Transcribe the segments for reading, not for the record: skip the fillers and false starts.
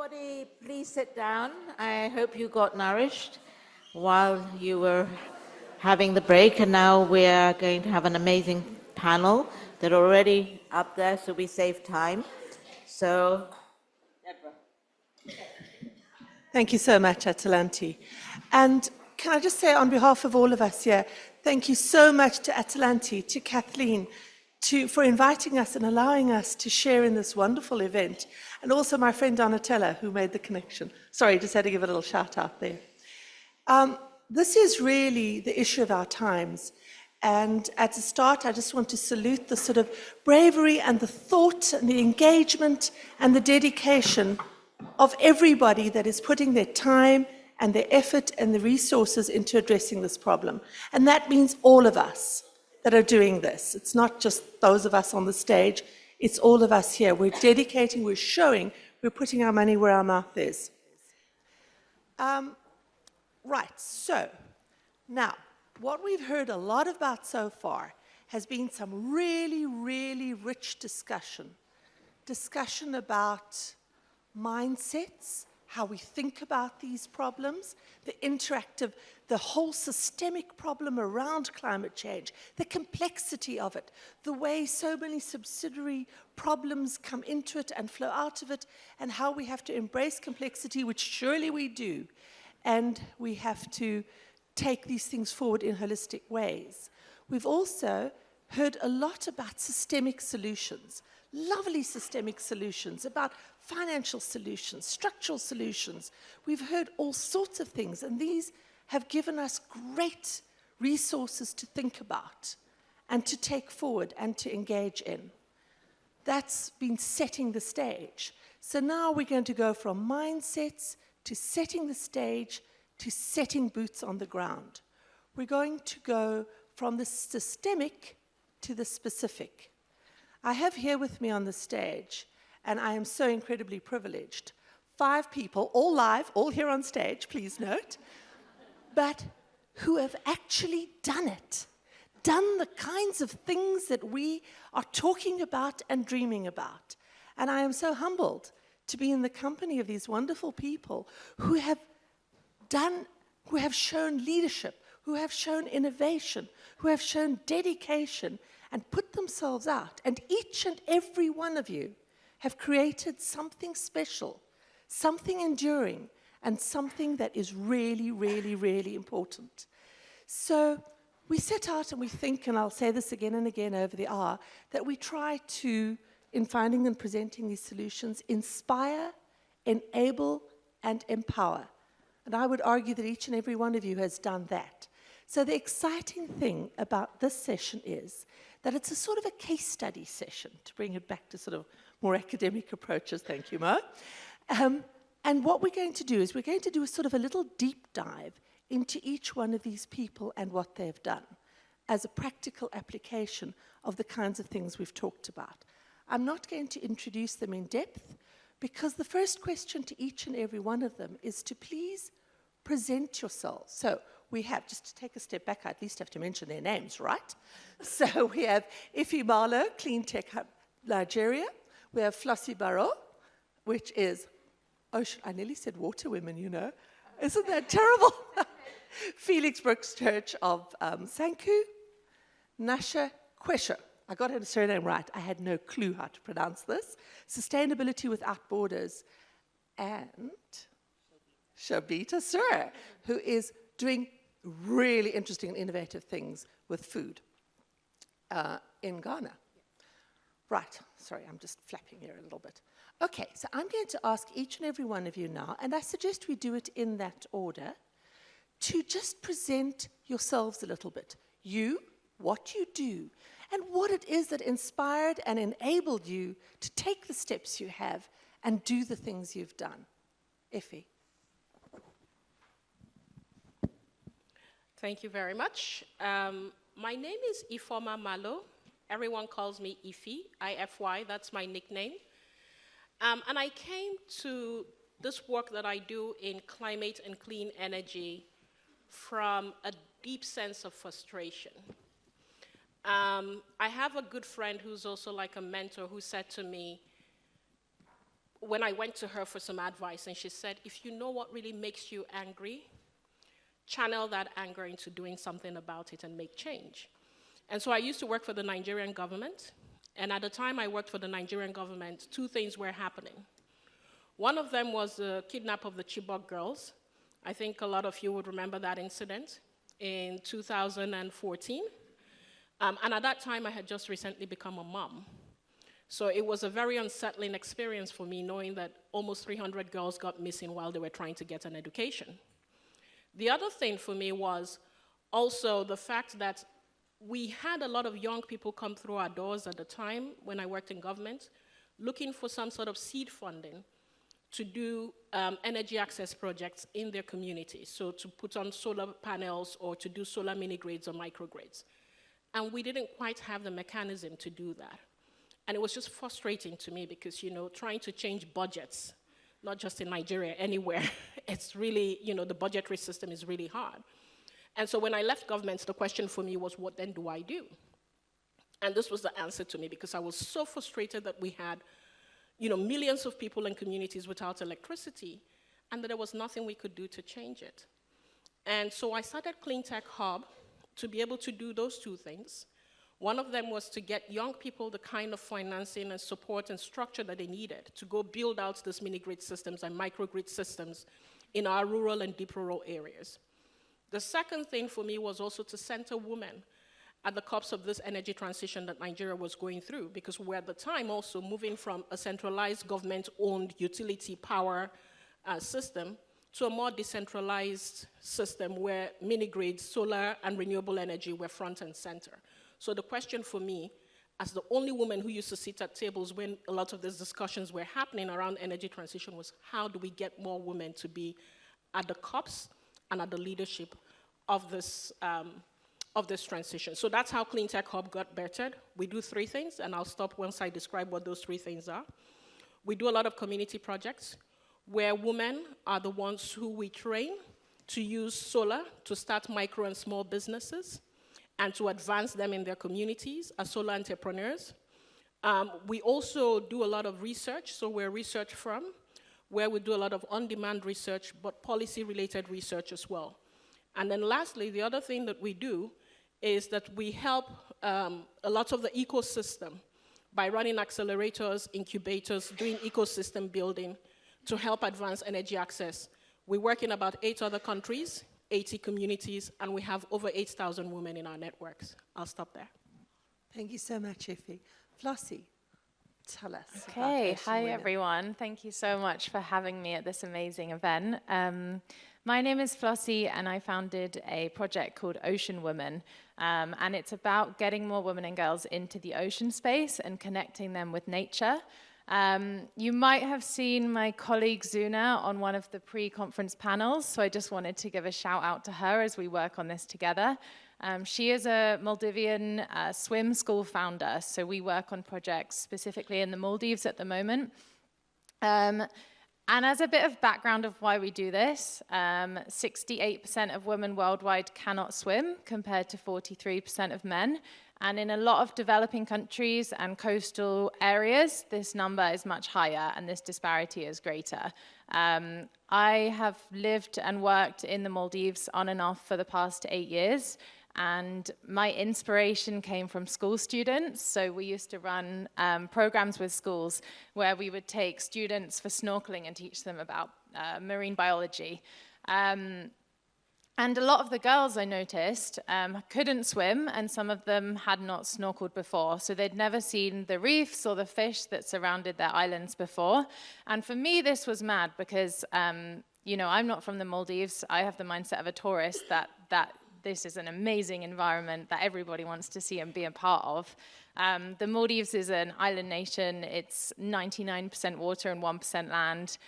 Everybody, please sit down. I hope you got nourished while you were having the break. And now we are going to have an amazing panel. They're already up there, so we save time. So, Deborah. Thank you so much, Atalanti. And can I just say on behalf of all of us here, thank you so much to Atalanti, to Kathleen, for inviting us and allowing us to share in this wonderful event, and also my friend Donatella, who made the connection. Sorry, just had to give a little shout out there. This is really the issue of our times. And at the start, I just want to salute the sort of bravery and the thought and the engagement and the dedication of everybody that is putting their time and their effort and the resources into addressing this problem. And that means all of us that are doing this. It's not just those of us on the stage, it's all of us here. We're dedicating, we're showing, we're putting our money where our mouth is. Right, so now, what we've heard a lot about so far has been some really, really rich discussion. Discussion about mindsets, how we think about these problems, the whole systemic problem around climate change, the complexity of it, the way so many subsidiary problems come into it and flow out of it, and how we have to embrace complexity, which surely we do, and we have to take these things forward in holistic ways. We've also heard a lot about systemic solutions, lovely systemic solutions, about financial solutions, structural solutions. We've heard all sorts of things, and these have given us great resources to think about and to take forward and to engage in. That's been setting the stage. So now we're going to go from mindsets to setting the stage to setting boots on the ground. We're going to go from the systemic to the specific. I have here with me on the stage, and I am so incredibly privileged, 5 people, all live, all here on stage, please note, but who have actually done it, done the kinds of things that we are talking about and dreaming about. And I am so humbled to be in the company of these wonderful people who have shown leadership, who have shown innovation, who have shown dedication, and put themselves out. And each and every one of you have created something special, something enduring, and something that is really, really, really important. So we set out and we think, and I'll say this again and again over the hour, that we try to, in finding and presenting these solutions, inspire, enable, and empower. And I would argue that each and every one of you has done that. So the exciting thing about this session is that it's a sort of a case study session, to bring it back to sort of more academic approaches, thank you, Mo. And what we're going to do is we're going to do a sort of a little deep dive into each one of these people and what they've done as a practical application of the kinds of things we've talked about. I'm not going to introduce them in depth, because the first question to each and every one of them is to please present yourselves. So we have, just to take a step back, I at least have to mention their names, right? So we have Ife Marlow, Clean Tech Hub Nigeria. We have Flossie Barrow, which is ocean, I nearly said water women, you know. Isn't that terrible? Felix Brooks Church of Sanku. Nasha Kwesha. I got her surname right. I had no clue how to pronounce this. Sustainability Without Borders. And Shabita Sur, who is doing really interesting and innovative things with food in Ghana. Right, sorry, I'm just flapping here a little bit. Okay, so I'm going to ask each and every one of you now, and I suggest we do it in that order, to just present yourselves a little bit. You, what you do, and what it is that inspired and enabled you to take the steps you have and do the things you've done. Effie. Thank you very much. My name is Ifeoma Malo. Everyone calls me Ify, I-F-Y, that's my nickname. And I came to this work that I do in climate and clean energy from a deep sense of frustration. I have a good friend who's also like a mentor who said to me, when I went to her for some advice, and she said, if you know what really makes you angry, channel that anger into doing something about it and make change. And so I used to work for the Nigerian government, and at the time I worked for the Nigerian government, two things were happening. One of them was the kidnap of the Chibok girls. I think a lot of you would remember that incident in 2014. And at that time, I had just recently become a mom. So it was a very unsettling experience for me, knowing that almost 300 girls got missing while they were trying to get an education. The other thing for me was also the fact that we had a lot of young people come through our doors at the time when I worked in government, looking for some sort of seed funding to do energy access projects in their communities, so to put on solar panels or to do solar mini-grids or microgrids. And we didn't quite have the mechanism to do that. And it was just frustrating to me because, trying to change budgets, not just in Nigeria, anywhere, it's really, the budgetary system is really hard. And so when I left government, the question for me was, what then do I do? And this was the answer to me, because I was so frustrated that we had, millions of people in communities without electricity, and that there was nothing we could do to change it. And so I started Clean Tech Hub to be able to do those two things. One of them was to get young people the kind of financing and support and structure that they needed to go build out these mini-grid systems and microgrid systems in our rural and deep rural areas. The second thing for me was also to center women at the cups of this energy transition that Nigeria was going through, because we were at the time also moving from a centralized government-owned utility power system to a more decentralized system where mini-grids, solar and renewable energy were front and center. So the question for me, as the only woman who used to sit at tables when a lot of these discussions were happening around energy transition, was how do we get more women to be at the cups and at the leadership of this transition. So that's how Clean Tech Hub got bettered. We do three things, and I'll stop once I describe what those three things are. We do a lot of community projects where women are the ones who we train to use solar to start micro and small businesses and to advance them in their communities as solar entrepreneurs. We also do a lot of research, so we're a research firm where we do a lot of on-demand research, but policy-related research as well. And then lastly, the other thing that we do is that we help a lot of the ecosystem by running accelerators, incubators, doing ecosystem building to help advance energy access. We work in about 8 other countries, 80 communities, and we have over 8,000 women in our networks. I'll stop there. Thank you so much, Effie. Flossie, tell us. Okay, about hi Ocean Women. everyone. Thank you so much for having me at this amazing event. My name is Flossie, and I founded a project called Ocean Women, and it's about getting more women and girls into the ocean space and connecting them with nature. You might have seen my colleague Zuna on one of the pre-conference panels, so I just wanted to give a shout out to her as we work on this together. She is a Maldivian swim school founder, so we work on projects specifically in the Maldives at the moment. And as a bit of background of why we do this, 68% of women worldwide cannot swim compared to 43% of men. And in a lot of developing countries and coastal areas, this number is much higher and this disparity is greater. I have lived and worked in the Maldives on and off for the past 8 years. And my inspiration came from school students. So we used to run programs with schools where we would take students for snorkeling and teach them about marine biology. And a lot of the girls, I noticed, couldn't swim, and some of them had not snorkeled before. So they'd never seen the reefs or the fish that surrounded their islands before. And for me, this was mad because, I'm not from the Maldives. I have the mindset of a tourist that this is an amazing environment that everybody wants to see and be a part of. The Maldives is an island nation. It's 99% water and 1% land.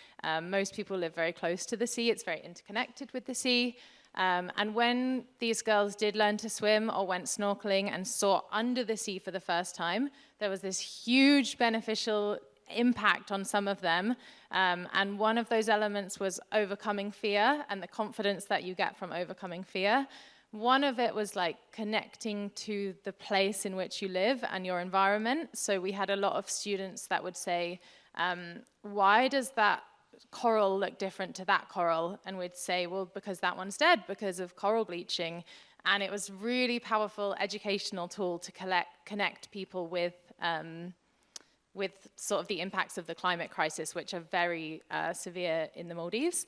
Most people live very close to the sea. It's very interconnected with the sea. And when these girls did learn to swim or went snorkeling and saw under the sea for the first time, there was this huge beneficial impact on some of them. And one of those elements was overcoming fear and the confidence that you get from overcoming fear. One of it was like connecting to the place in which you live and your environment. So we had a lot of students that would say, Why does that coral look different to that coral? And we'd say, well, because that one's dead because of coral bleaching. And it was really powerful educational tool to connect people with sort of the impacts of the climate crisis, which are very severe in the Maldives.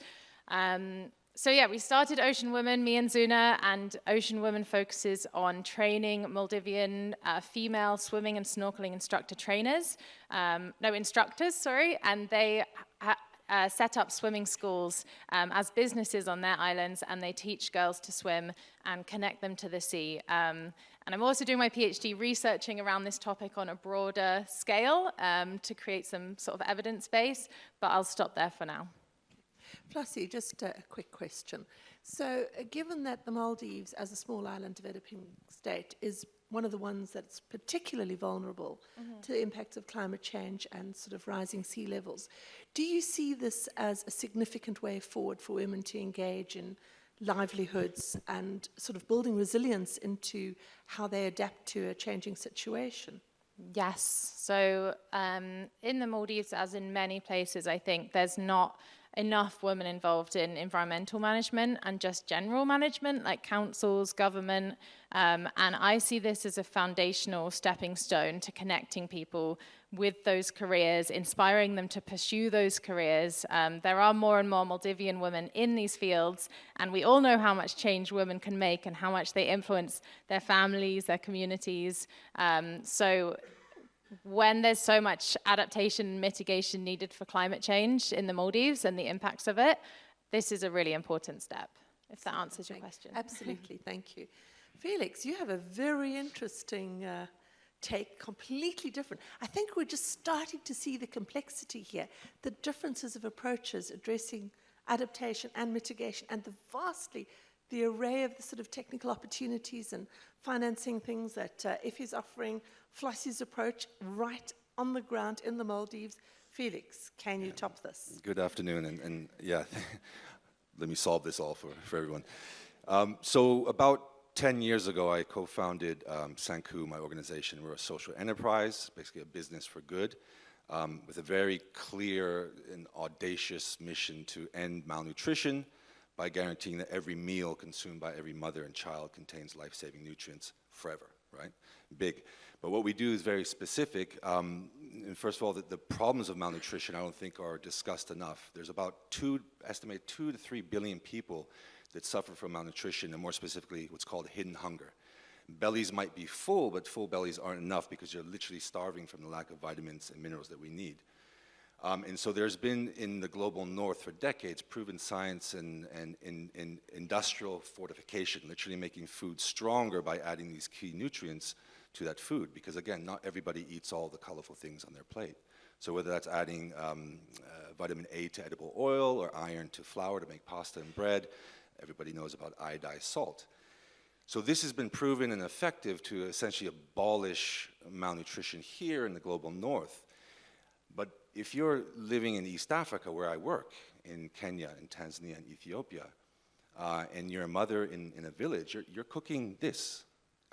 So yeah, we started Ocean Women, me and Zuna, and Ocean Women focuses on training Maldivian female swimming and snorkeling instructors, and they set up swimming schools as businesses on their islands, and they teach girls to swim and connect them to the sea. And I'm also doing my PhD researching around this topic on a broader scale to create some sort of evidence base, but I'll stop there for now. Flossie, just a quick question. So given that the Maldives, as a small island developing state, is one of the ones that's particularly vulnerable to the impacts of climate change and sort of rising sea levels, do you see this as a significant way forward for women to engage in livelihoods and sort of building resilience into how they adapt to a changing situation? Yes. So in the Maldives, as in many places, I think there's not enough women involved in environmental management and just general management, like councils, government. And I see this as a foundational stepping stone to connecting people with those careers, inspiring them to pursue those careers. There are more and more Maldivian women in these fields, and we all know how much change women can make and how much they influence their families, their communities. So when there's so much adaptation and mitigation needed for climate change in the Maldives and the impacts of it, this is a really important step, if that answers your question. Absolutely, thank you. Felix, you have a very interesting take, completely different. I think we're just starting to see the complexity here, the differences of approaches addressing adaptation and mitigation, and the array of the sort of technical opportunities and financing things that Iffy's offering, Flossie's approach right on the ground in the Maldives. Felix, can you top this? Good afternoon, and yeah, let me solve this all for everyone. So about 10 years ago, I co-founded Sanku, my organization. We're a social enterprise, basically a business for good, with a very clear and audacious mission to end malnutrition by guaranteeing that every meal consumed by every mother and child contains life-saving nutrients forever, right? Big. But what we do is very specific. And first of all, the problems of malnutrition I don't think are discussed enough. There's about estimated 2 to 3 billion people that suffer from malnutrition, and more specifically, what's called hidden hunger. Bellies might be full, but full bellies aren't enough because you're literally starving from the lack of vitamins and minerals that we need. And so there's been in the global north for decades proven science and industrial fortification, literally making food stronger by adding these key nutrients to that food. Because again, not everybody eats all the colorful things on their plate. So whether that's adding vitamin A to edible oil or iron to flour to make pasta and bread, everybody knows about iodized salt. So this has been proven and effective to essentially abolish malnutrition here in the global north. But if you're living in East Africa, where I work, in Kenya, in Tanzania, and Ethiopia, and you're a mother in a village, you're cooking this.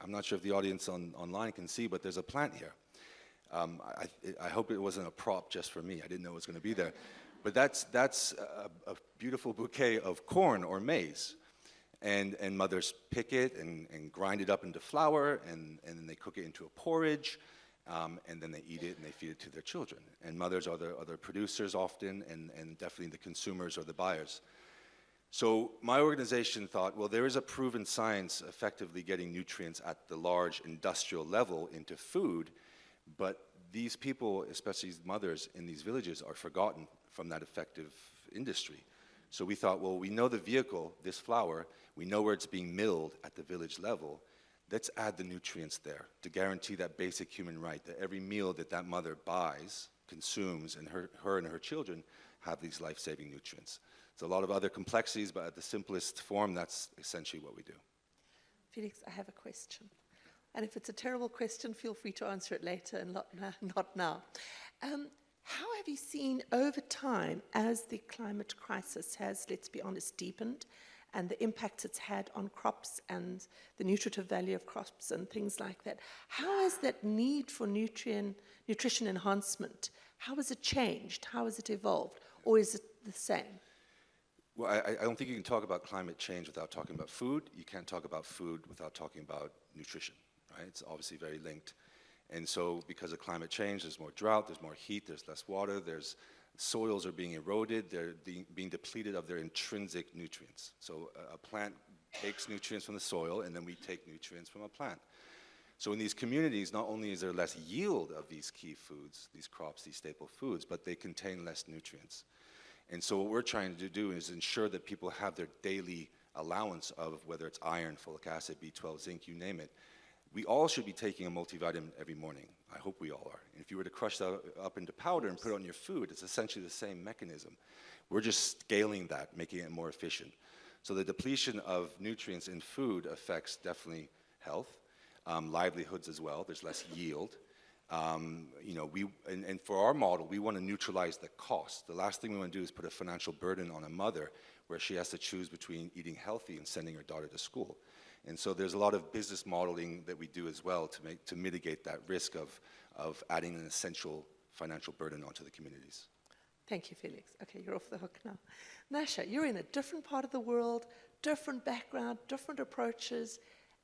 I'm not sure if the audience online can see, but there's a plant here. I hope it wasn't a prop just for me. I didn't know it was going to be there. But that's a beautiful bouquet of corn or maize. And mothers pick it and grind it up into flour, and then they cook it into a porridge. And then they eat it and they feed it to their children. And mothers are the producers often, and definitely the consumers or the buyers. So my organization thought, well, there is a proven science effectively getting nutrients at the large industrial level into food, but these people, especially these mothers in these villages, are forgotten from that effective industry. So we thought, well, we know the vehicle, this flour, we know where it's being milled at the village level. Let's add the nutrients there to guarantee that basic human right, that every meal that mother buys, consumes, and her and her children have these life-saving nutrients. There's a lot of other complexities, but at the simplest form, that's essentially what we do. Felix, I have a question. And if it's a terrible question, feel free to answer it later and not now. How have you seen over time, as the climate crisis has, let's be honest, deepened, and the impacts it's had on crops and the nutritive value of crops and things like that, how has that need for nutrition enhancement, How has it changed? How has it evolved? Or is it the same? Well, I don't think you can talk about climate change without talking about food. You can't talk about food without talking about nutrition, right? It's obviously very linked. And so because of climate change, there's more drought, there's more heat, there's less water, soils are being eroded, they're being depleted of their intrinsic nutrients. So a plant takes nutrients from the soil, and then we take nutrients from a plant. So in these communities, not only is there less yield of these key foods, these crops, these staple foods, but they contain less nutrients. And so what we're trying to do is ensure that people have their daily allowance of whether it's iron, folic acid, B12, zinc, you name it. We all should be taking a multivitamin every morning. I hope we all are. And if you were to crush that up into powder and put it on your food, it's essentially the same mechanism. We're just scaling that, making it more efficient. So the depletion of nutrients in food affects definitely health, livelihoods as well. There's less yield. And for our model, we want to neutralize the cost. The last thing we want to do is put a financial burden on a mother where she has to choose between eating healthy and sending her daughter to school. And so there's a lot of business modeling that we do as well to mitigate that risk of adding an essential financial burden onto the communities. Thank you, Felix. Okay, you're off the hook now. Nasha, you're in a different part of the world, different background, different approaches,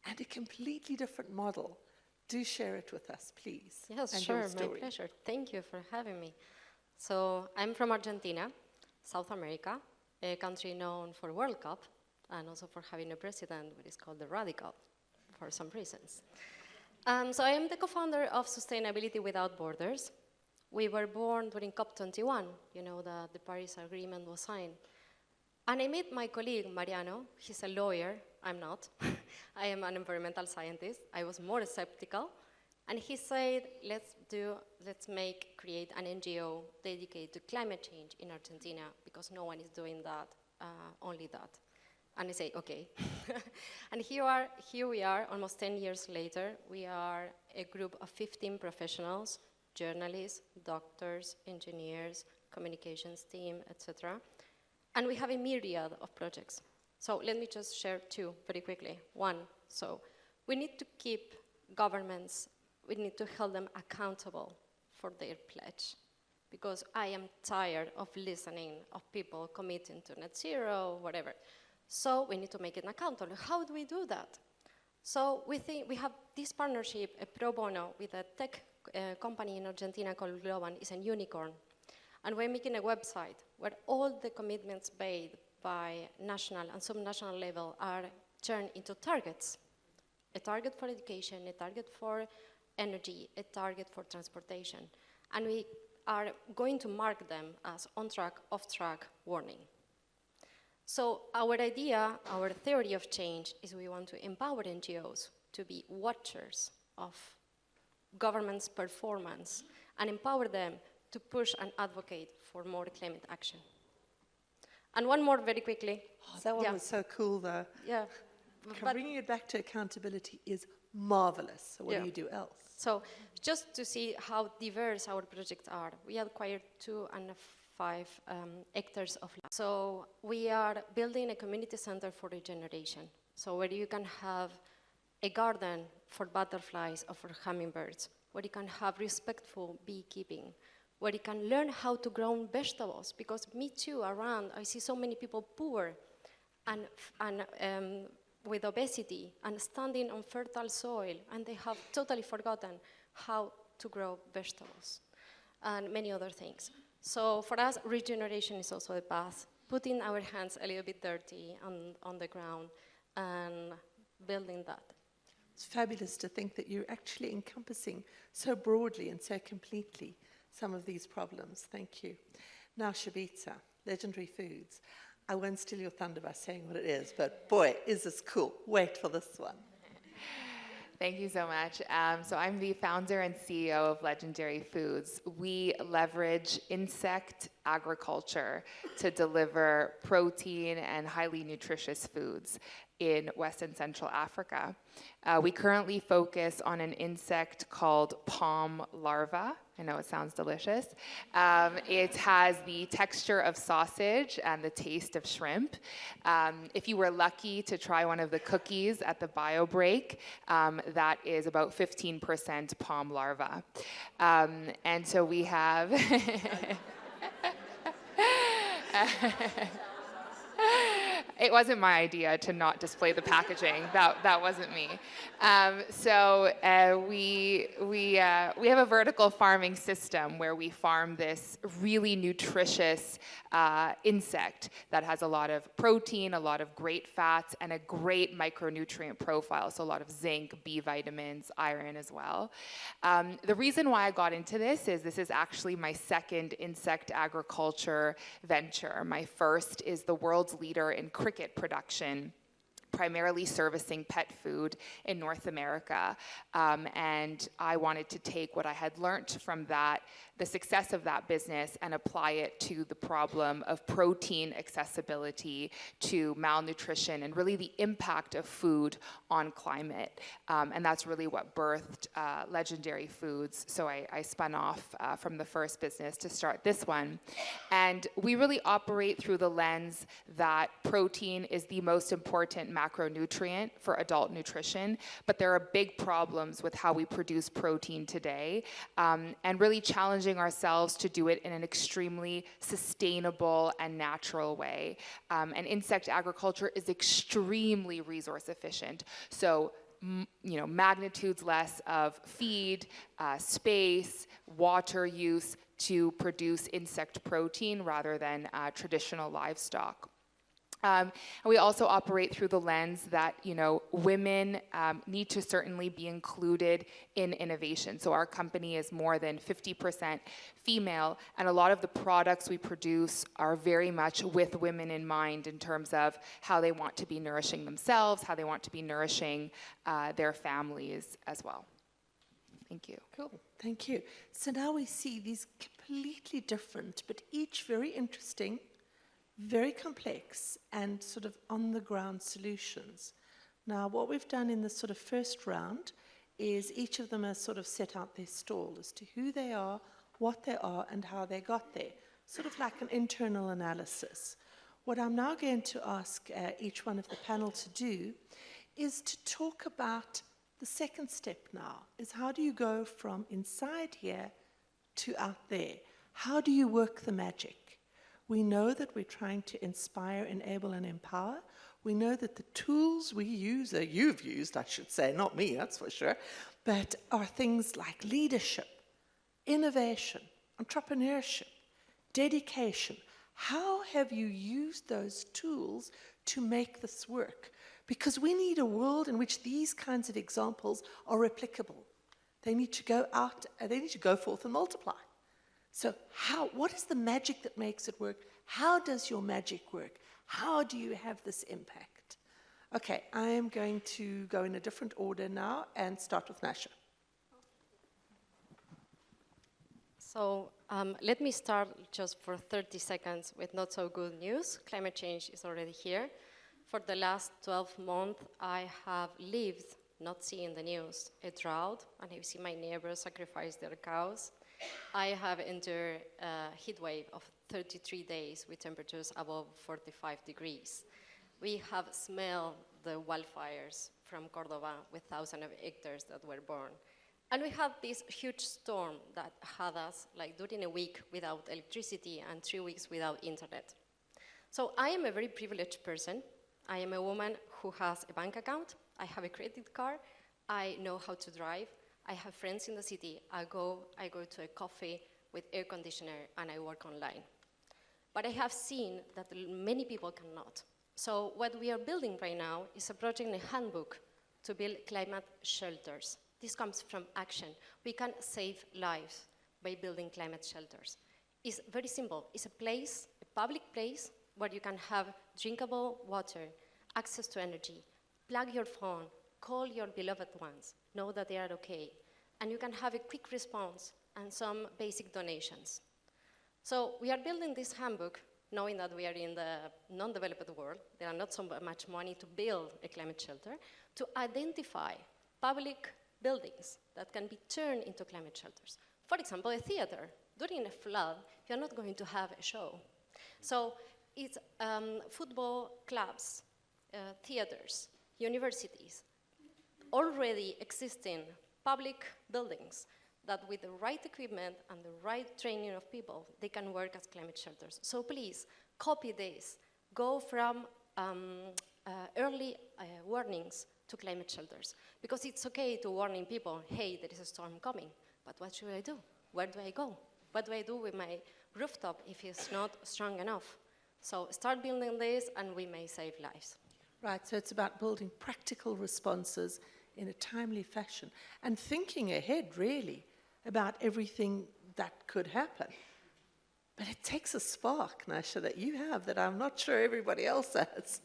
and a completely different model. Do share it with us, please. Yes, and sure, your my story. pleasure. Thank you for having me. So I'm from Argentina, South America, a country known for World Cup and also for having a president what is called the radical for some reasons. So I am the co-founder of Sustainability Without Borders. We were born during COP21, you know, the Paris Agreement was signed. And I met my colleague, Mariano. He's a lawyer. I'm not. I am an environmental scientist. I was more skeptical. And he said, create an NGO dedicated to climate change in Argentina because no one is doing that, only that. And I say, okay. And here we are, almost 10 years later. We are a group of 15 professionals, journalists, doctors, engineers, communications team, etc. And we have a myriad of projects. So let me just share two very quickly. One, so we need to keep governments, we need to hold them accountable for their pledge. Because I am tired of listening of people committing to net zero, whatever. So we need to make it accountable. How do we do that? So we think we have this partnership, a pro bono, with a tech company in Argentina called Globan. It's a unicorn. And we're making a website where all the commitments made by national and subnational level are turned into targets. A target for education, a target for energy, a target for transportation. And we are going to mark them as on-track, off-track warning. So our idea, our theory of change is we want to empower NGOs to be watchers of government's performance and empower them to push and advocate for more climate action. And one more very quickly. Oh, that one was so cool, though. Yeah. Bringing it back to accountability is marvelous. So what do you do else? So just to see how diverse our projects are, we acquired 2.5 hectares of land. So we are building a community center for regeneration. So where you can have a garden for butterflies or for hummingbirds, where you can have respectful beekeeping, where you can learn how to grow vegetables, because me too, around, I see so many people poor and with obesity and standing on fertile soil, and they have totally forgotten how to grow vegetables and many other things. So for us, regeneration is also a path, putting our hands a little bit dirty on the ground and building that. It's fabulous to think that you're actually encompassing so broadly and so completely some of these problems. Thank you. Now, Shabitza, Legendary Foods. I won't steal your thunder by saying what it is, but boy, is this cool. Wait for this one. Thank you so much. So I'm the founder and CEO of Legendary Foods. We leverage insect agriculture to deliver protein and highly nutritious foods. in West and Central Africa. We currently focus on an insect called palm larva. I know it sounds delicious. It has the texture of sausage and the taste of shrimp. If you were lucky to try one of the cookies at the bio break, that is about 15% palm larva. And so we have... It wasn't my idea to not display the packaging. That wasn't me. We have a vertical farming system where we farm this really nutritious insect that has a lot of protein, a lot of great fats, and a great micronutrient profile. So a lot of zinc, B vitamins, iron as well. The reason why I got into this is actually my second insect agriculture venture. My first is the world's leader in cricket production, primarily servicing pet food in North America. And I wanted to take what I had learned from that, the success of that business, and apply it to the problem of protein accessibility, to malnutrition, and really the impact of food on climate. And that's really what birthed Legendary Foods. So I spun off from the first business to start this one. And we really operate through the lens that protein is the most important macronutrient for adult nutrition, but there are big problems with how we produce protein today, and really challenging ourselves to do it in an extremely sustainable and natural way. And insect agriculture is extremely resource efficient. So, magnitudes less of feed, space, water use to produce insect protein rather than traditional livestock. And we also operate through the lens that, women need to certainly be included in innovation. So our company is more than 50% female, and a lot of the products we produce are very much with women in mind in terms of how they want to be nourishing themselves, how they want to be nourishing their families as well. Thank you. Cool, thank you. So now we see these completely different, but each very interesting, very complex, and sort of on-the-ground solutions. Now, what we've done in this sort of first round is each of them has sort of set out their stall as to who they are, what they are, and how they got there, sort of like an internal analysis. What I'm now going to ask each one of the panel to do is to talk about the second step now, is how do you go from inside here to out there? How do you work the magic? We know that we're trying to inspire, enable, and empower. We know that the tools we use, that you've used, I should say, not me, that's for sure, but are things like leadership, innovation, entrepreneurship, dedication. How have you used those tools to make this work? Because we need a world in which these kinds of examples are replicable. They need to go out, they need to go forth and multiply. So what is the magic that makes it work? How does your magic work? How do you have this impact? Okay, I am going to go in a different order now and start with Nasha. So let me start just for 30 seconds with not so good news. Climate change is already here. For the last 12 months, I have lived, not seeing the news, a drought, and I've seen my neighbors sacrifice their cows. I have endured a heat wave of 33 days with temperatures above 45 degrees. We have smelled the wildfires from Cordoba with thousands of hectares that were burned. And we had this huge storm that had us during a week without electricity and 3 weeks without internet. So I am a very privileged person. I am a woman who has a bank account. I have a credit card. I know how to drive. I have friends in the city. I go to a coffee with air conditioner and I work online. But I have seen that many people cannot. So what we are building right now is a project, a handbook to build climate shelters. This comes from action. We can save lives by building climate shelters. It's very simple. It's a place, a public place, where you can have drinkable water, access to energy, plug your phone, call your beloved ones, know that they are okay, and you can have a quick response and some basic donations. So we are building this handbook knowing that we are in the non-developed world, there are not so much money to build a climate shelter, to identify public buildings that can be turned into climate shelters. For example, a theater. During a flood, you're not going to have a show. So it's football clubs, theaters, universities, already existing public buildings that with the right equipment and the right training of people, they can work as climate shelters. So please, copy this. Go from early warnings to climate shelters. Because it's okay to warning people, hey, there is a storm coming, but what should I do? Where do I go? What do I do with my rooftop if it's not strong enough? So start building this and we may save lives. Right, so it's about building practical responses in a timely fashion and thinking ahead, really, about everything that could happen. But it takes a spark, Nasha, that you have that I'm not sure everybody else has.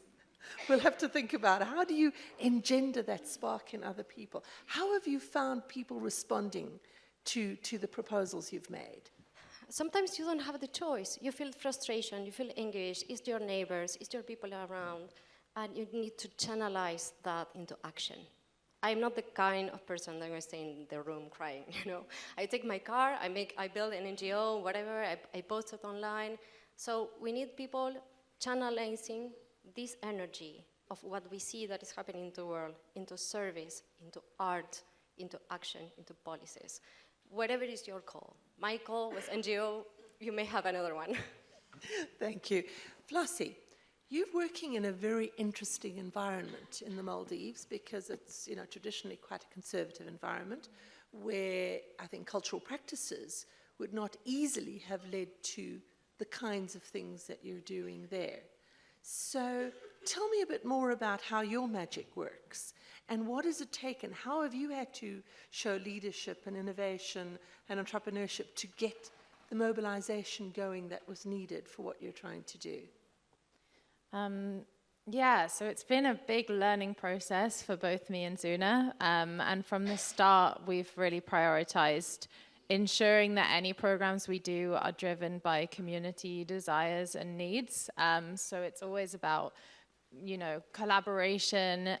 We'll have to think about how do you engender that spark in other people? How have you found people responding to the proposals you've made? Sometimes you don't have the choice. You feel frustration, you feel engaged. It's your neighbors, it's your people around, and you need to channelize that into action. I'm not the kind of person that will stay in the room crying, you know. I take my car, I build an NGO, whatever, I post it online. So we need people channelizing this energy of what we see that is happening in the world into service, into art, into action, into policies. Whatever is your call. My call was NGO, you may have another one. Thank you. Flossie, you're working in a very interesting environment in the Maldives because it's, you know, traditionally quite a conservative environment where I think cultural practices would not easily have led to the kinds of things that you're doing there. So tell me a bit more about how your magic works and what does it take and how have you had to show leadership and innovation and entrepreneurship to get the mobilization going that was needed for what you're trying to do? Yeah, so it's been a big learning process for both me and Zuna. And from the start, we've really prioritized ensuring that any programs we do are driven by community desires and needs. So it's always about, you know, collaboration,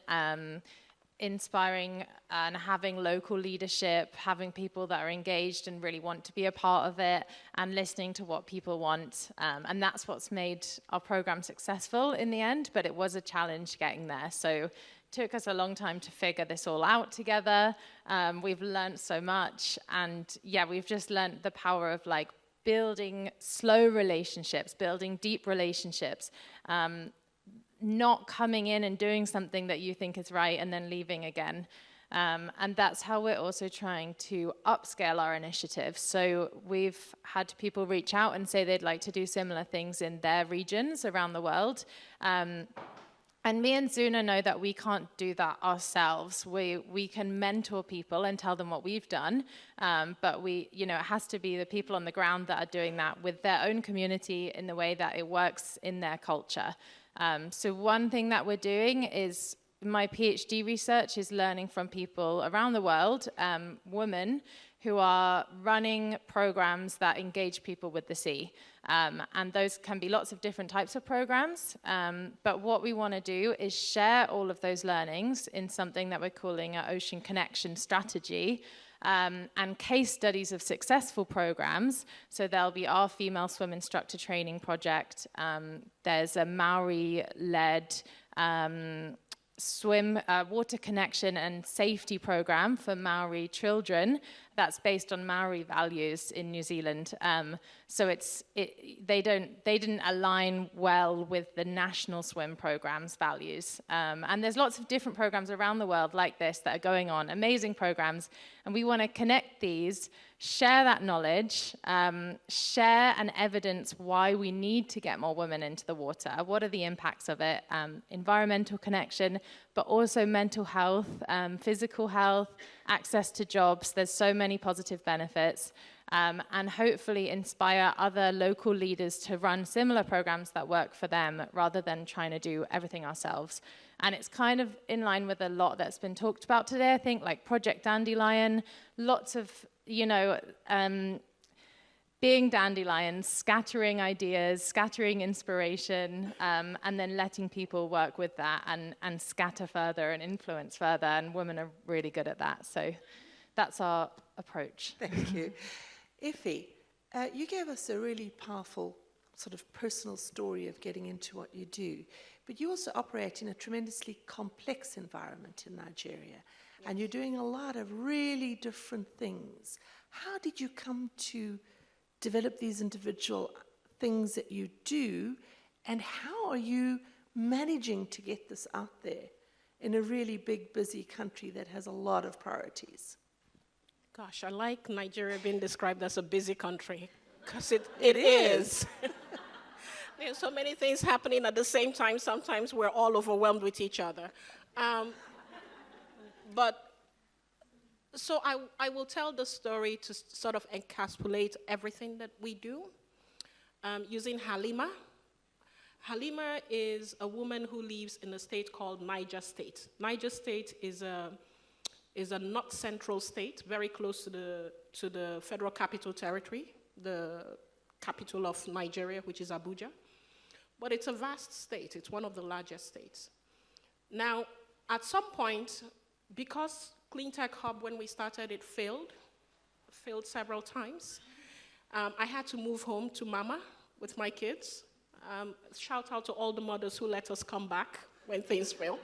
inspiring and having local leadership, having people that are engaged and really want to be a part of it, and listening to what people want. And that's what's made our program successful in the end, but it was a challenge getting there. So it took us a long time to figure this all out together. We've learned so much, and yeah, we've just learned the power of like building slow relationships, building deep relationships, not coming in and doing something that you think is right and then leaving again. And that's how we're also trying to upscale our initiatives. So we've had people reach out and say they'd like to do similar things in their regions around the world. And me and Zuna know that we can't do that ourselves. We can mentor people and tell them what we've done, but it has to be the people on the ground that are doing that with their own community in the way that it works in their culture. So one thing that we're doing is my PhD research is learning from people around the world, women who are running programs that engage people with the sea. And those can be lots of different types of programs. But what we want to do is share all of those learnings in something that we're calling an ocean connection strategy, and case studies of successful programs. So there'll be our female swim instructor training project. There's a Maori-led water connection and safety program for Maori children that's based on Maori values in New Zealand. So they didn't align well with the national swim program's values. And there's lots of different programs around the world like this that are going on, amazing programs. And we want to connect these, share that knowledge, share and evidence why we need to get more women into the water. What are the impacts of it? Environmental connection, but also mental health, physical health, access to jobs. There's so many positive benefits. And hopefully inspire other local leaders to run similar programs that work for them rather than trying to do everything ourselves. And it's kind of in line with a lot that's been talked about today, I think, like Project Dandelion, lots of, being dandelions, scattering ideas, scattering inspiration, and then letting people work with that and scatter further and influence further. And women are really good at that. So that's our approach. Thank you. Effie, you gave us a really powerful sort of personal story of getting into what you do, but you also operate in a tremendously complex environment in Nigeria, and you're doing a lot of really different things. How did you come to develop these individual things that you do, and how are you managing to get this out there in a really big, busy country that has a lot of priorities? Gosh, I like Nigeria being described as a busy country, because it is. There's so many things happening at the same time. Sometimes we're all overwhelmed with each other. So I will tell the story to sort of encapsulate everything that we do using Halima. Halima is a woman who lives in a state called Niger State. Niger State is a north central state, very close to the Federal Capital Territory, the capital of Nigeria, which is Abuja. But it's a vast state. It's one of the largest states. Now, at some point, because Clean Tech Hub, when we started, it failed several times. I had to move home to Mama with my kids. Shout out to all the mothers who let us come back when things fail.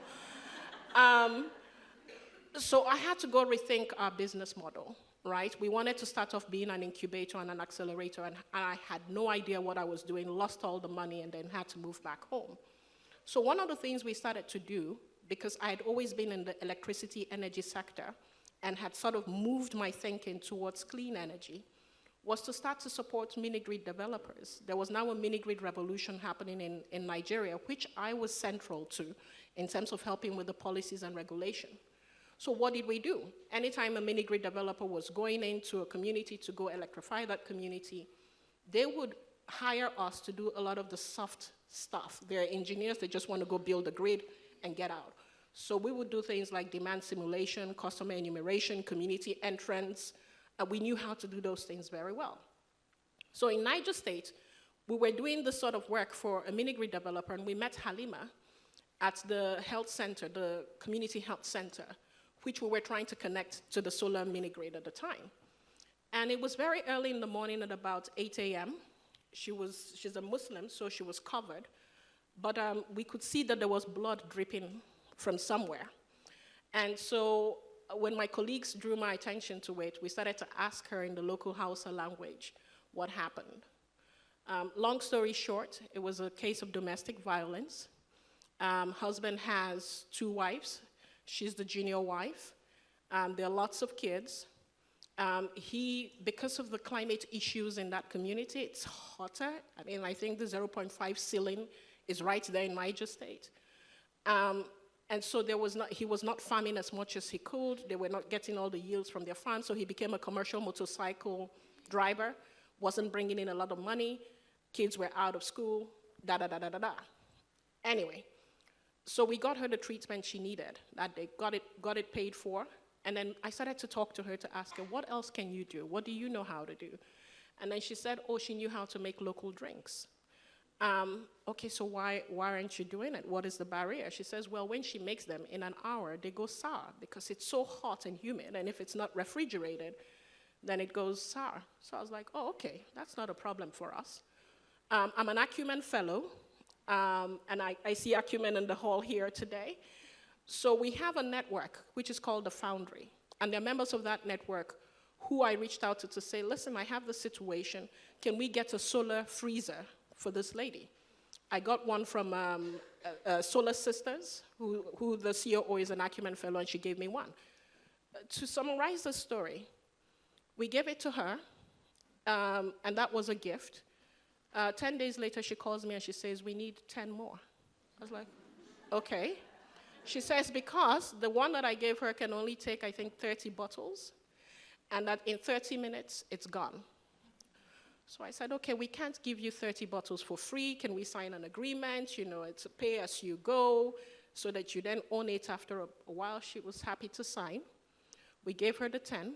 So I had to go rethink our business model, right? We wanted to start off being an incubator and an accelerator, and I had no idea what I was doing, lost all the money, and then had to move back home. So one of the things we started to do, because I had always been in the electricity energy sector and had sort of moved my thinking towards clean energy, was to start to support mini-grid developers. There was now a mini-grid revolution happening in Nigeria, which I was central to in terms of helping with the policies and regulation. So what did we do? Anytime a mini-grid developer was going into a community to go electrify that community, they would hire us to do a lot of the soft stuff. They're engineers, they just want to go build a grid and get out. So we would do things like demand simulation, customer enumeration, community entrance. We knew how to do those things very well. So in Niger State, we were doing this sort of work for a mini-grid developer, and we met Halima at the health center, the community health center, which we were trying to connect to the solar mini-grid at the time. And it was very early in the morning at about 8 a.m. She's a Muslim, so she was covered. But we could see that there was blood dripping from somewhere. And so when my colleagues drew my attention to it, we started to ask her in the local Hausa language what happened. Long story short, it was a case of domestic violence. Husband has 2 wives. She's the junior wife. There are lots of kids. Because of the climate issues in that community, it's hotter. I mean, I think the 0.5 ceiling is right there in Niger State. And so he was not farming as much as he could. They were not getting all the yields from their farm, so he became a commercial motorcycle driver, wasn't bringing in a lot of money. Kids were out of school, da-da-da-da-da-da. Anyway, so we got her the treatment she needed that day, got it paid for. And then I started to talk to her to ask her, what else can you do? What do you know how to do? And then she said, oh, she knew how to make local drinks. Okay, so why aren't you doing it? What is the barrier? She says, well, when she makes them in an hour, they go sour because it's so hot and humid. And if it's not refrigerated, then it goes sour. So I was like, oh, okay, that's not a problem for us. I'm an Acumen fellow, and I see Acumen in the hall here today. So we have a network, which is called the Foundry. And there are members of that network who I reached out to say, listen, I have this situation. Can we get a solar freezer for this lady? I got one from Solar Sisters, who the COO is an Acumen fellow, and she gave me one. To summarize the story, we gave it to her, and that was a gift. 10 days later, she calls me and she says, we need 10 more. I was like, okay. She says, because the one that I gave her can only take, I think, 30 bottles, and that in 30 minutes, it's gone. So I said, okay, we can't give you 30 bottles for free. Can we sign an agreement? You know, it's a pay as you go, so that you then own it after a while. She was happy to sign. We gave her the 10.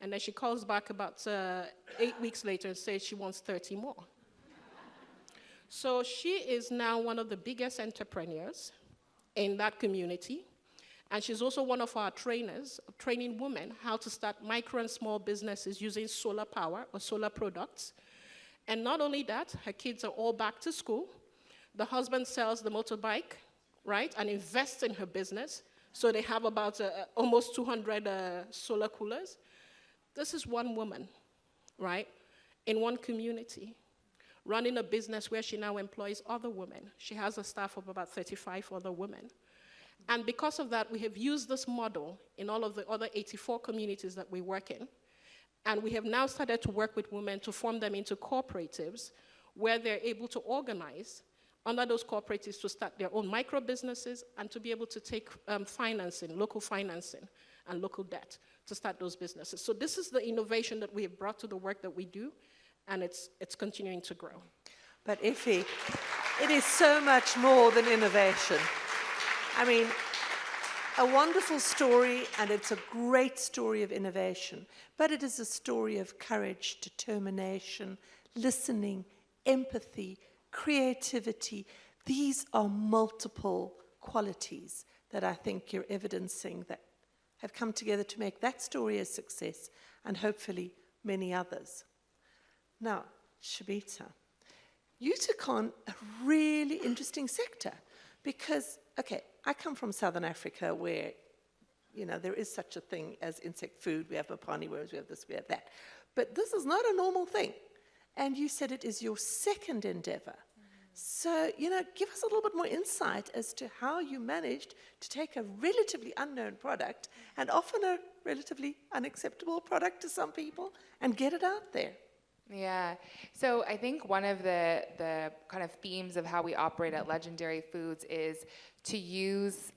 And then she calls back about 8 weeks later and says she wants 30 more. So she is now one of the biggest entrepreneurs in that community. And she's also one of our trainers, training women how to start micro and small businesses using solar power or solar products. And not only that, her kids are all back to school. The husband sells the motorbike, right, and invests in her business. So they have about almost 200 solar coolers. This is one woman, right, in one community, running a business where she now employs other women. She has a staff of about 35 other women. And because of that, we have used this model in all of the other 84 communities that we work in. And we have now started to work with women to form them into cooperatives where they're able to organize under those cooperatives to start their own micro businesses and to be able to take financing, local financing, and local debt to start those businesses. So this is the innovation that we have brought to the work that we do, and it's continuing to grow. But Ife, it is so much more than innovation. I mean, a wonderful story, and it's a great story of innovation, but it is a story of courage, determination, listening, empathy, creativity. These are multiple qualities that I think you're evidencing that have come together to make that story a success, and hopefully many others. Now, Shabita, you took on a really interesting sector because, okay, I come from Southern Africa where, you know, there is such a thing as insect food. We have mapani worms, we have this, we have that. But this is not a normal thing. And you said it is your second endeavor. So, you know, give us a little bit more insight as to how you managed to take a relatively unknown product and often a relatively unacceptable product to some people and get it out there. Yeah, so I think one of the kind of themes of how we operate at Legendary Foods is to use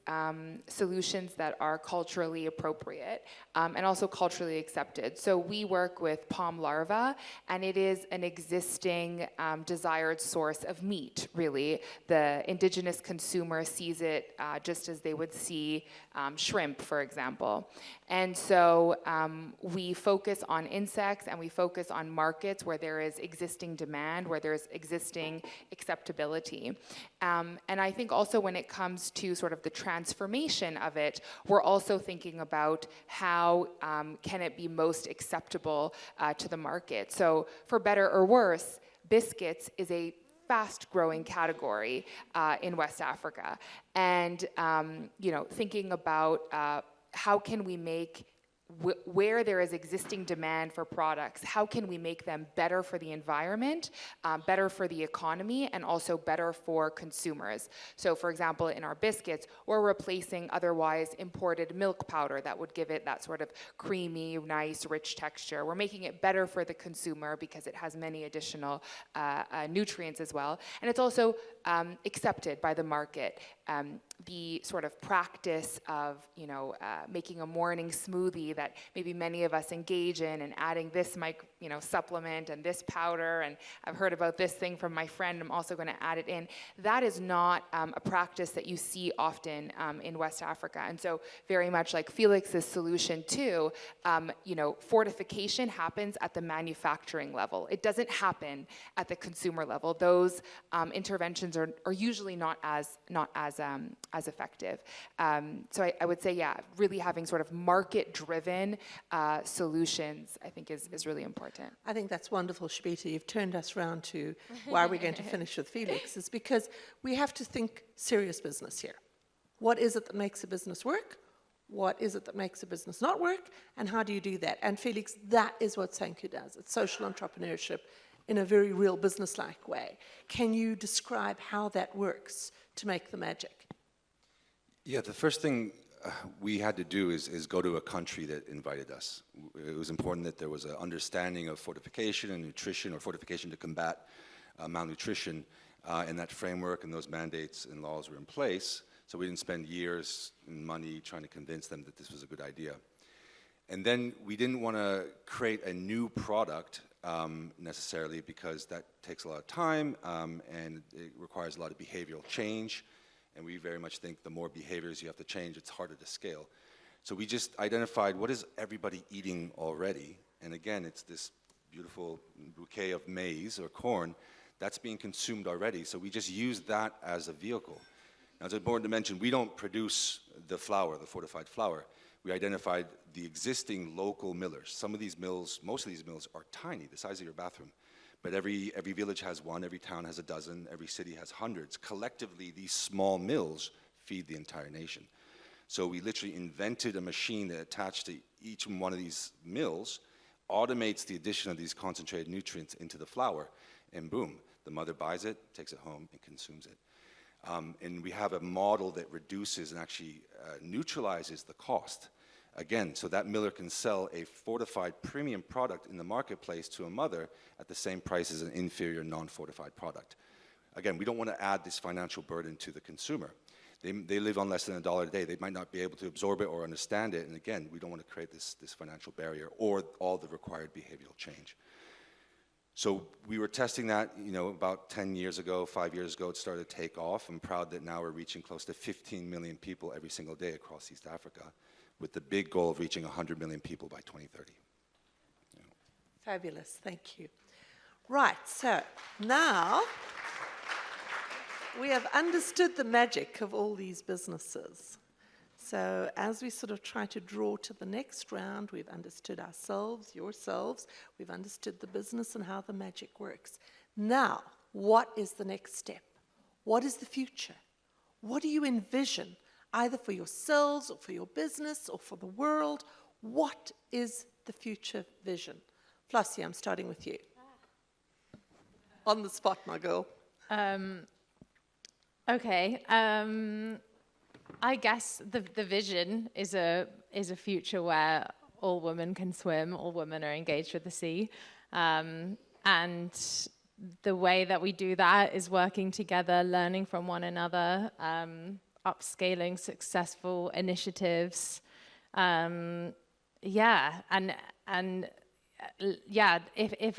solutions that are culturally appropriate and also culturally accepted. So we work with palm larvae, and it is an existing desired source of meat, really. The indigenous consumer sees it just as they would see shrimp, for example. And so we focus on insects, and we focus on markets where there is existing demand, where there's existing acceptability. And I think also when it comes to sort of the transformation of it, we're also thinking about how can it be most acceptable to the market. So for better or worse, biscuits is a fast-growing category in West Africa. And you know, thinking about how can we make where there is existing demand for products, how can we make them better for the environment, better for the economy, and also better for consumers? So for example, in our biscuits, we're replacing otherwise imported milk powder that would give it that sort of creamy, nice, rich texture. We're making it better for the consumer because it has many additional nutrients as well. And it's also accepted by the market. The sort of practice of, you know, making a morning smoothie that maybe many of us engage in and adding this supplement and this powder, and I've heard about this thing from my friend, I'm also going to add it in. That is not a practice that you see often in West Africa. And so very much like Felix's solution too, you know, fortification happens at the manufacturing level. It doesn't happen at the consumer level. Those interventions are usually not as effective. So I would say, yeah, really having sort of market-driven solutions, I think is really important. I think that's wonderful, Shabita. You've turned us around to why we're going to finish with Felix, is because we have to think serious business here. What is it that makes a business work? What is it that makes a business not work? And how do you do that? And Felix, that is what Sanku does. It's social entrepreneurship in a very real business-like way. Can you describe how that works to make the magic? Yeah, the first thing we had to do is go to a country that invited us. It was important that there was an understanding of fortification and nutrition, or fortification to combat malnutrition, and that framework and those mandates and laws were in place. So we didn't spend years and money trying to convince them that this was a good idea. And then we didn't want to create a new product necessarily, because that takes a lot of time and it requires a lot of behavioral change. And we very much think the more behaviors you have to change, it's harder to scale. So we just identified what is everybody eating already. And again, it's this beautiful bouquet of maize or corn that's being consumed already. So we just use that as a vehicle. Now, it's important to mention, we don't produce the flour, the fortified flour. We identified the existing local millers. Some of these mills, most of these mills are tiny, the size of your bathroom. But every village has one, every town has a dozen, every city has hundreds. Collectively, these small mills feed the entire nation. So we literally invented a machine that attached to each one of these mills, automates the addition of these concentrated nutrients into the flour, and boom, the mother buys it, takes it home, and consumes it. And we have a model that reduces and actually neutralizes the cost. Again, so that miller can sell a fortified premium product in the marketplace to a mother at the same price as an inferior non-fortified product. Again, we don't want to add this financial burden to the consumer. They live on less than $1 a day. They might not be able to absorb it or understand it. And again, we don't want to create this financial barrier or all the required behavioral change. So we were testing that, about 10 years ago, 5 years ago, it started to take off. I'm proud that now we're reaching close to 15 million people every single day across East Africa, with the big goal of reaching 100 million people by 2030. Fabulous, thank you. Right, so now we have understood the magic of all these businesses. So as we sort of try to draw to the next round, we've understood ourselves, yourselves, we've understood the business and how the magic works. Now, what is the next step? What is the future? What do you envision, either for yourselves or for your business or for the world? What is the future vision? Flossie, I'm starting with you. On the spot, my girl. Okay. I guess the vision is a future where all women can swim, all women are engaged with the sea, and the way that we do that is working together, learning from one another, upscaling successful initiatives. If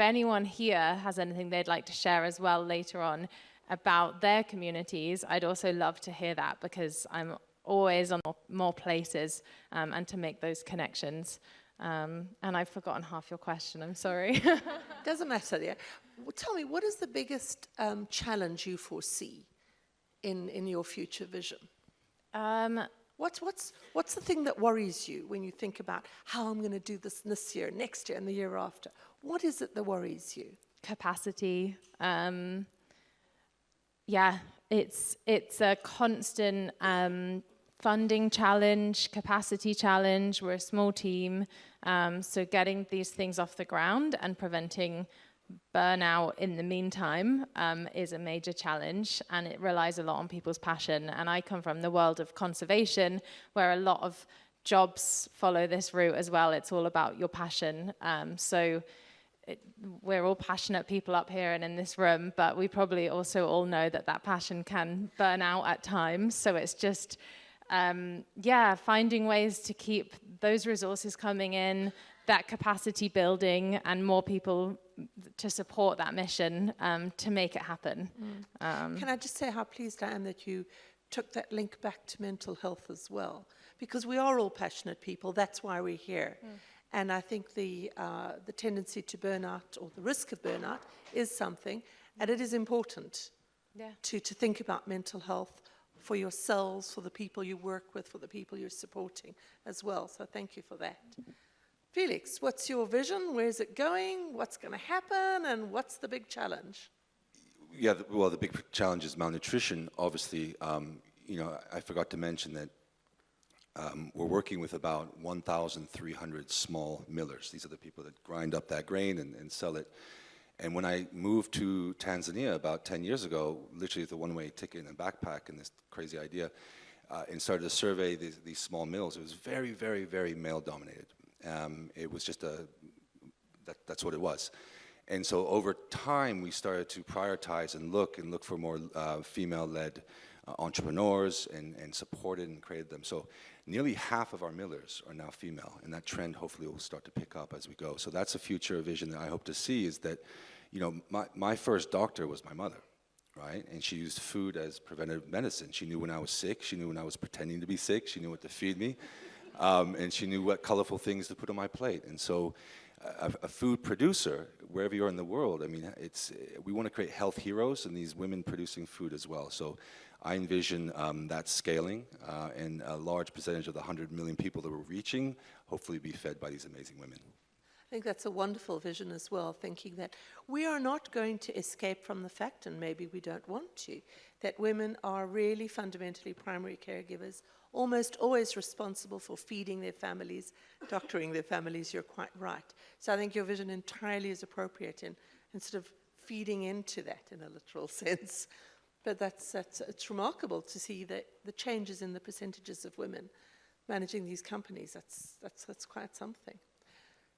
anyone here has anything they'd like to share as well later on about their communities, I'd also love to hear that, because I'm always on more places and to make those connections. And I've forgotten half your question, I'm sorry. Doesn't matter, yeah. Well, tell me, what is the biggest challenge you foresee in your future vision? What's the thing that worries you when you think about how I'm going to do this year, next year, and the year after? What is it that worries you? Capacity. It's a constant funding challenge, capacity challenge. We're a small team, so getting these things off the ground and preventing burnout in the meantime is a major challenge, and it relies a lot on people's passion. And I come from the world of conservation, where a lot of jobs follow this route as well. It's all about your passion. We're all passionate people up here and in this room, but we probably also all know that passion can burn out at times. So it's just, finding ways to keep those resources coming in, that capacity building, and more people to support that mission to make it happen. Can I just say how pleased I am that you took that link back to mental health as well? Because we are all passionate people. That's why we're here. And I think the tendency to burn out, or the risk of burnout, is something, and it is important to think about mental health for yourselves, for the people you work with, for the people you're supporting as well. So thank you for that. Felix, what's your vision? Where's it going? What's going to happen? And what's the big challenge? Yeah, the big challenge is malnutrition. Obviously, I forgot to mention that we're working with about 1,300 small millers. These are the people that grind up that grain and sell it. And when I moved to Tanzania about 10 years ago, literally with a one-way ticket and a backpack and this crazy idea, and started to survey these small mills, it was very, very, very male-dominated. It was just that's what it was. And so over time, we started to prioritize and look for more female-led entrepreneurs and supported and created them. So nearly half of our millers are now female, and that trend hopefully will start to pick up as we go. So that's a future vision that I hope to see, is that, my first doctor was my mother, right? And she used food as preventive medicine. She knew when I was sick. She knew when I was pretending to be sick. She knew what to feed me. And she knew what colorful things to put on my plate. And so a food producer, wherever you are in the world, I mean, we want to create health heroes and these women producing food as well. So I envision that scaling and a large percentage of the 100 million people that we're reaching hopefully be fed by these amazing women. I think that's a wonderful vision as well, thinking that we are not going to escape from the fact, and maybe we don't want to, that women are really fundamentally primary caregivers, almost always responsible for feeding their families, doctoring their families. You're quite right. So I think your vision entirely is appropriate in sort of feeding into that in a literal sense. But it's remarkable to see the changes in the percentages of women managing these companies. That's quite something.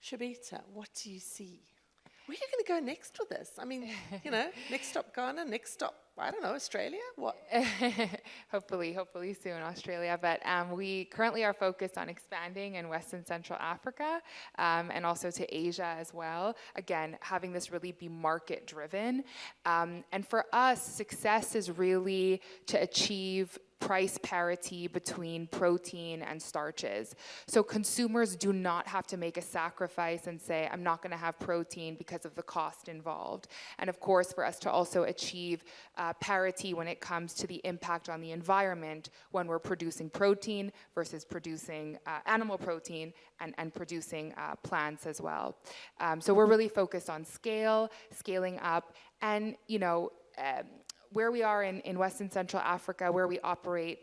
Shabita, what do you see? Where are you going to go next with this? I mean, next stop Ghana, next stop, I don't know, Australia? What? Hopefully soon, Australia. But we currently are focused on expanding in West and Central Africa and also to Asia as well. Again, having this really be market-driven. And for us, success is really to achieve price parity between protein and starches. So consumers do not have to make a sacrifice and say, I'm not going to have protein because of the cost involved. And of course, for us to also achieve parity when it comes to the impact on the environment when we're producing protein versus producing animal protein and producing plants as well. So we're really focused on scaling up, and where we are in West and Central Africa, where we operate,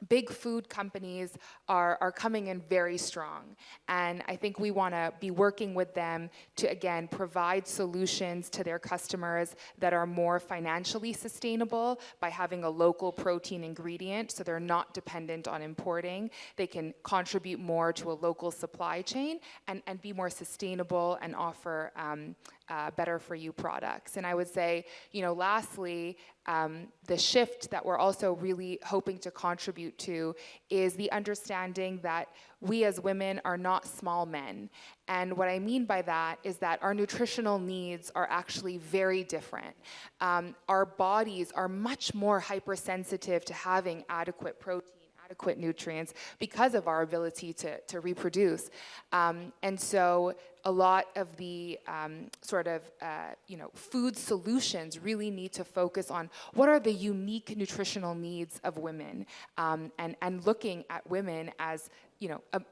big food companies are coming in very strong. And I think we want to be working with them to, again, provide solutions to their customers that are more financially sustainable by having a local protein ingredient, so they're not dependent on importing. They can contribute more to a local supply chain and be more sustainable and offer better for you products. And I would say, lastly, the shift that we're also really hoping to contribute to is the understanding that we as women are not small men. And what I mean by that is that our nutritional needs are actually very different. Our bodies are much more hypersensitive to having adequate protein, adequate nutrients, because of our ability to reproduce. And so a lot of the food solutions really need to focus on what are the unique nutritional needs of women, and looking at women as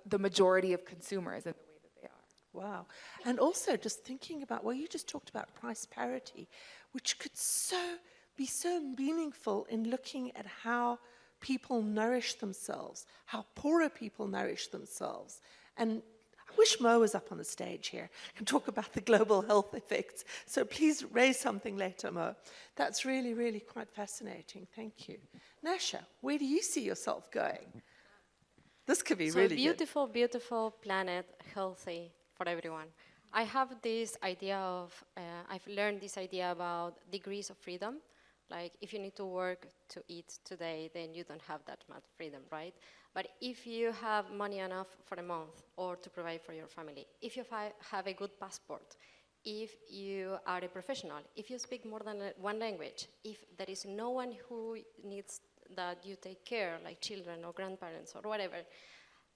the majority of consumers in the way that they are. Wow. And also just thinking about, you just talked about price parity, which could be so meaningful in looking at how people nourish themselves, how poorer people nourish themselves. And I wish Mo was up on the stage here and talk about the global health effects. So please raise something later, Mo. That's really, really quite fascinating. Thank you. Nasha, where do you see yourself going? This could be really beautiful, beautiful planet, healthy for everyone. I have this idea of, I've learned this idea about degrees of freedom. Like, if you need to work to eat today, then you don't have that much freedom, right? But if you have money enough for a month or to provide for your family, if you have a good passport, if you are a professional, if you speak more than one language, if there is no one who needs that you take care, like children or grandparents or whatever,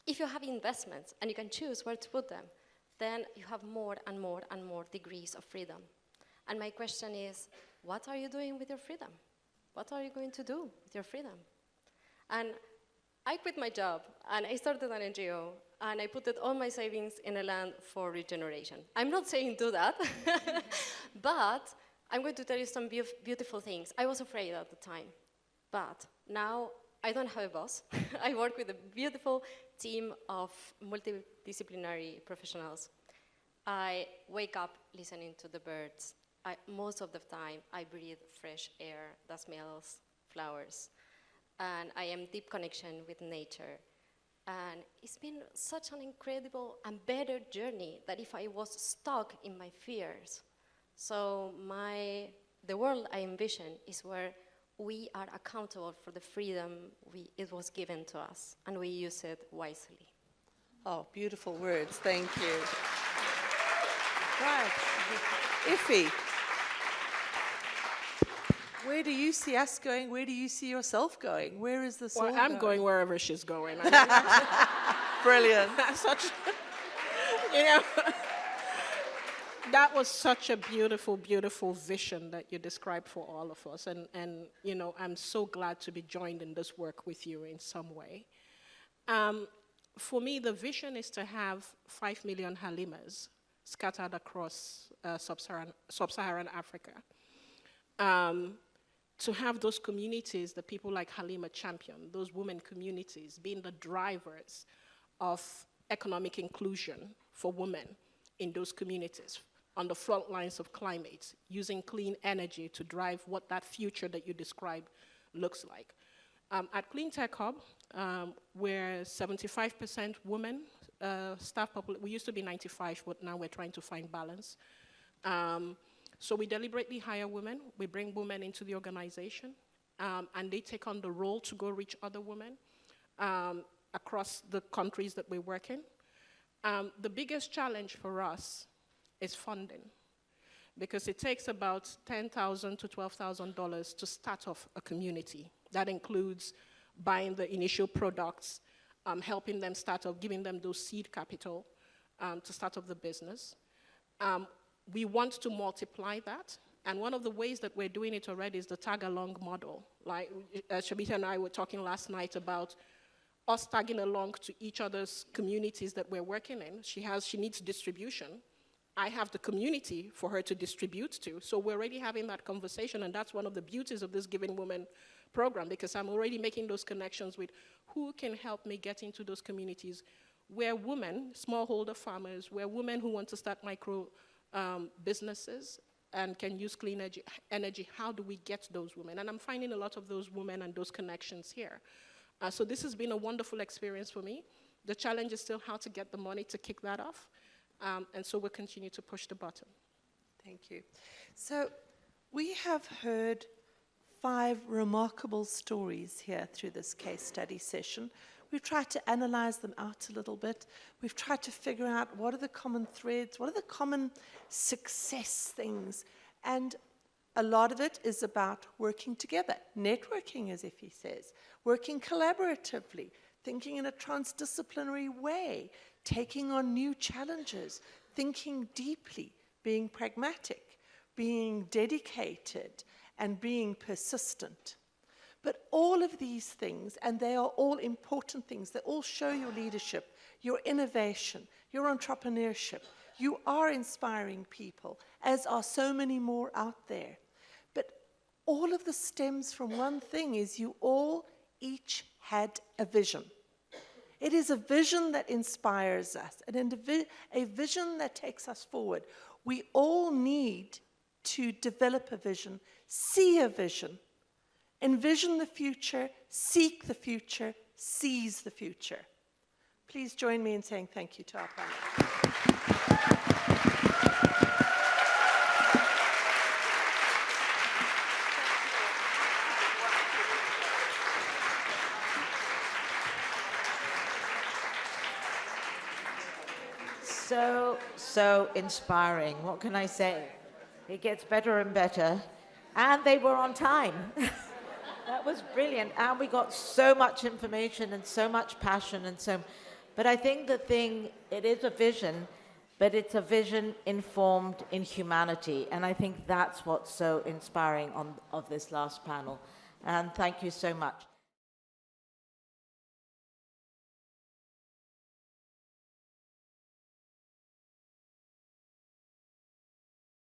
if you have investments and you can choose where to put them, then you have more and more and more degrees of freedom. And my question is, what are you doing with your freedom? What are you going to do with your freedom? And I quit my job, and I started an NGO, and I put all my savings in a land for regeneration. I'm not saying do that, but I'm going to tell you some beautiful things. I was afraid at the time, but now I don't have a boss. I work with a beautiful team of multidisciplinary professionals. I wake up listening to the birds. Most of the time, I breathe fresh air that smells flowers. And I am deep connection with nature. And it's been such an incredible and better journey that if I was stuck in my fears. So the world I envision is where we are accountable for the freedom it was given to us, and we use it wisely. Oh, beautiful words. Thank you. Right. Iffy, Where do you see us going? Where do you see yourself going? Where is this all Well, I'm going wherever she's going. I mean, Brilliant. that's such, you know, that was such a beautiful, beautiful vision that you described for all of us. And you know, I'm so glad to be joined in this work with you in some way. For me, the vision is to have 5 million Halimas scattered across sub-Saharan Africa. To have those communities, the people like Halima champion, those women communities, being the drivers of economic inclusion for women in those communities, on the front lines of climate, using clean energy to drive what that future that you describe looks like. At Clean Tech Hub, we're 75% women, staff population. We used to be 95, but now we're trying to find balance. So we deliberately hire women. We bring women into the organization, and they take on the role to go reach other women across the countries that we work in. The biggest challenge for us is funding, because it takes about $10,000 to $12,000 to start off a community. That includes buying the initial products, helping them start off, giving them those seed capital to start off the business. We want to multiply that, and one of the ways that we're doing it already is the tag-along model. Like Shabita and I were talking last night about us tagging along to each other's communities that we're working in. She needs distribution. I have the community for her to distribute to. So we're already having that conversation, and that's one of the beauties of this Giving Women program, because I'm already making those connections with who can help me get into those communities where women, smallholder farmers, where women who want to start micro businesses and can use clean energy, how do we get those women? And I'm finding a lot of those women and those connections here. So this has been a wonderful experience for me. The challenge is still how to get the money to kick that off. And so we'll continue to push the button. Thank you. So we have heard 5 remarkable stories here through this case study session. We've tried to analyze them out a little bit. We've tried to figure out what are the common threads, what are the common success things. And a lot of it is about working together, networking, as Ify says, working collaboratively, thinking in a transdisciplinary way, taking on new challenges, thinking deeply, being pragmatic, being dedicated, and being persistent. But all of these things, and they are all important things, they all show your leadership, your innovation, your entrepreneurship. You are inspiring people, as are so many more out there. But all of this stems from one thing, is you all each had a vision. It is a vision that inspires us, and a vision that takes us forward. We all need to develop a vision, see a vision, envision the future, seek the future, seize the future. Please join me in saying thank you to our panel. So inspiring. What can I say? It gets better and better. And they were on time. That was brilliant. And we got so much information and so much passion but I think the thing, it is a vision, but it's a vision informed in humanity. And I think that's what's so inspiring of this last panel. And thank you so much.